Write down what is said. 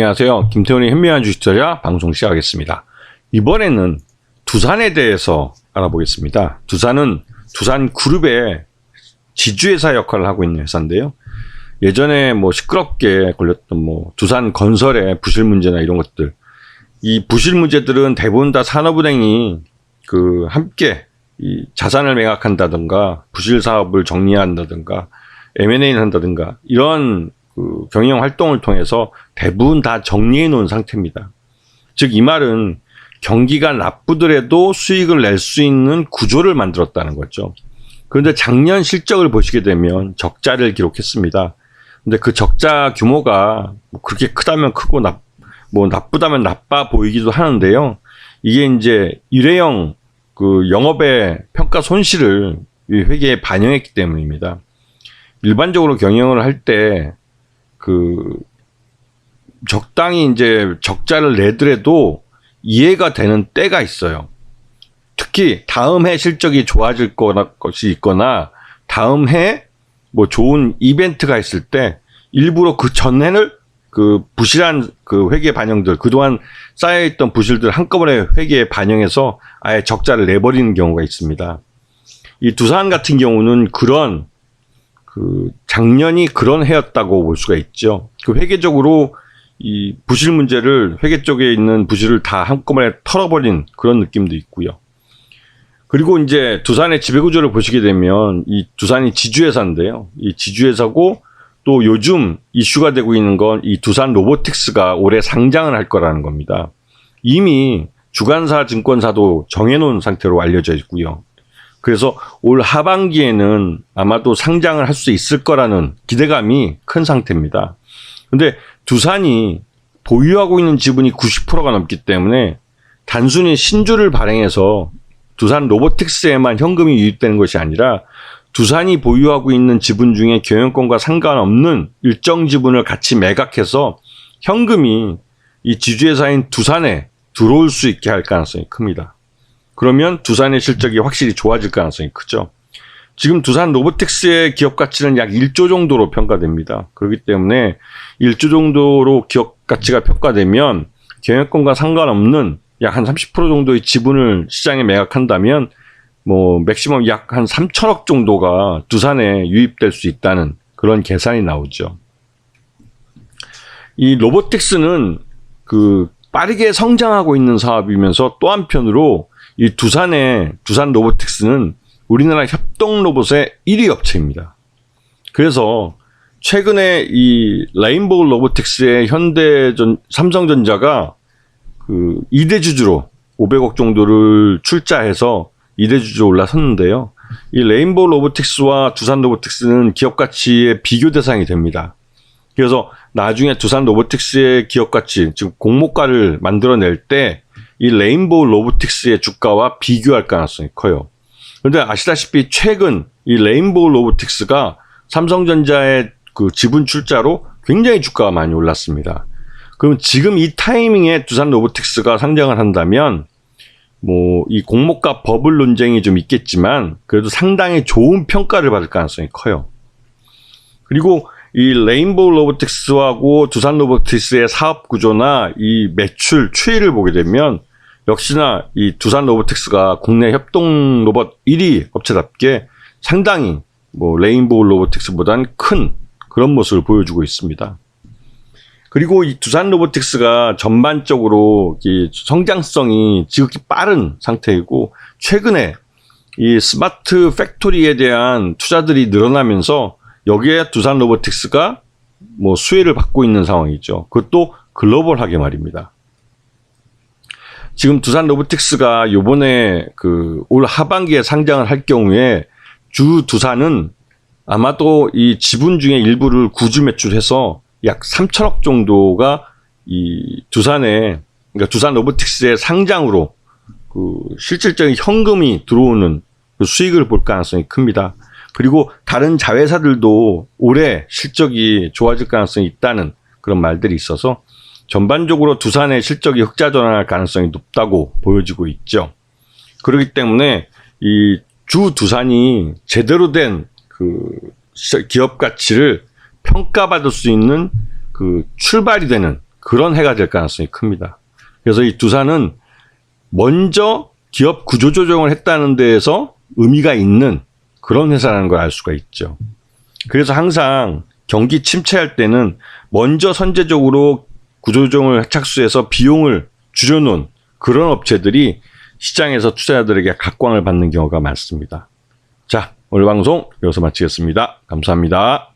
안녕하세요. 김태훈의 현명한 주식 투자 방송 시작하겠습니다. 이번에는 두산에 대해서 알아보겠습니다. 두산은 두산그룹의 지주회사 역할을 하고 있는 회사인데요. 예전에 시끄럽게 걸렸던 두산건설의 부실 문제나 이런 것들, 이 부실 문제들은 대부분 다 산업은행이 함께 이 자산을 매각한다든가 부실 사업을 정리한다든가 M&A를 한다든가 이런 경영 활동을 통해서 대부분 다 정리해 놓은 상태입니다. 즉 이 말은 경기가 나쁘더라도 수익을 낼 수 있는 구조를 만들었다는 거죠. 그런데 작년 실적을 보시게 되면 적자를 기록했습니다. 근데 그 적자 규모가 그렇게 크다면 크고 나쁘다면 나빠 보이기도 하는데요. 이게 이제 일회용 영업의 평가 손실을 회계에 반영했기 때문입니다. 일반적으로 경영을 할 때 적당히 이제 적자를 내더라도 이해가 되는 때가 있어요. 특히 다음 해 실적이 좋아질 것이 있거나 다음 해 좋은 이벤트가 있을 때 일부러 그 전해를 부실한 회계 반영들, 그동안 쌓여있던 부실들 한꺼번에 회계에 반영해서 아예 적자를 내버리는 경우가 있습니다. 이 두산 같은 경우는 작년이 그런 해였다고 볼 수가 있죠. 회계적으로 이 부실 문제를, 회계 쪽에 있는 부실을 다 한꺼번에 털어버린 그런 느낌도 있고요. 그리고 이제 두산의 지배구조를 보시게 되면 이 두산이 지주회사인데요. 이 지주회사고 또 요즘 이슈가 되고 있는 건 이 두산 로보틱스가 올해 상장을 할 거라는 겁니다. 이미 주관사 증권사도 정해놓은 상태로 알려져 있고요. 그래서 올 하반기에는 아마도 상장을 할 수 있을 거라는 기대감이 큰 상태입니다. 근데 두산이 보유하고 있는 지분이 90%가 넘기 때문에 단순히 신주를 발행해서 두산 로보틱스에만 현금이 유입되는 것이 아니라 두산이 보유하고 있는 지분 중에 경영권과 상관없는 일정 지분을 같이 매각해서 현금이 이 지주회사인 두산에 들어올 수 있게 할 가능성이 큽니다. 그러면 두산의 실적이 확실히 좋아질 가능성이 크죠. 지금 두산 로보틱스의 기업 가치는 약 1조 정도로 평가됩니다. 그렇기 때문에 1조 정도로 기업 가치가 평가되면 경영권과 상관없는 약 한 30% 정도의 지분을 시장에 매각한다면 맥시멈 약 한 3천억 정도가 두산에 유입될 수 있다는 그런 계산이 나오죠. 이 로보틱스는 빠르게 성장하고 있는 사업이면서 또 한편으로 이 두산 로보틱스는 우리나라 협동 로봇의 1위 업체입니다. 그래서 최근에 이 레인보우 로보틱스의 삼성전자가 2대 주주로 500억 정도를 출자해서 2대 주주로 올라섰는데요. 이 레인보우 로보틱스와 두산 로보틱스는 기업 가치의 비교 대상이 됩니다. 그래서 나중에 두산 로보틱스의 기업 가치, 즉 공모가를 만들어낼 때 이 레인보우 로보틱스의 주가와 비교할 가능성이 커요. 그런데 아시다시피 최근 이 레인보우 로보틱스가 삼성전자의 지분 출자로 굉장히 주가가 많이 올랐습니다. 그럼 지금 이 타이밍에 두산 로보틱스가 상장을 한다면 이 공모가 버블 논쟁이 좀 있겠지만 그래도 상당히 좋은 평가를 받을 가능성이 커요. 그리고 이 레인보우 로보틱스하고 두산 로보틱스의 사업 구조나 이 매출 추이를 보게 되면 역시나 이 두산 로보틱스가 국내 협동 로봇 1위 업체답게 상당히 레인보우 로보틱스보다는 큰 그런 모습을 보여주고 있습니다. 그리고 이 두산 로보틱스가 전반적으로 이 성장성이 지극히 빠른 상태이고 최근에 이 스마트 팩토리에 대한 투자들이 늘어나면서 여기에 두산 로보틱스가 수혜를 받고 있는 상황이죠. 그것도 글로벌하게 말입니다. 지금 두산 로보틱스가 요번에 올 하반기에 상장을 할 경우에 주 두산은 아마도 이 지분 중에 일부를 구주 매출해서 약 3천억 정도가 이 그러니까 두산 로보틱스의 상장으로 실질적인 현금이 들어오는 수익을 볼 가능성이 큽니다. 그리고 다른 자회사들도 올해 실적이 좋아질 가능성이 있다는 그런 말들이 있어서 전반적으로 두산의 실적이 흑자 전환할 가능성이 높다고 보여지고 있죠. 그렇기 때문에 이 주 두산이 제대로 된 기업 가치를 평가받을 수 있는 출발이 되는 그런 해가 될 가능성이 큽니다. 그래서 이 두산은 먼저 기업 구조조정을 했다는 데에서 의미가 있는 그런 회사라는 걸 알 수가 있죠. 그래서 항상 경기 침체할 때는 먼저 선제적으로 구조조정을 착수해서 비용을 줄여놓은 그런 업체들이 시장에서 투자자들에게 각광을 받는 경우가 많습니다. 자, 오늘 방송 여기서 마치겠습니다. 감사합니다.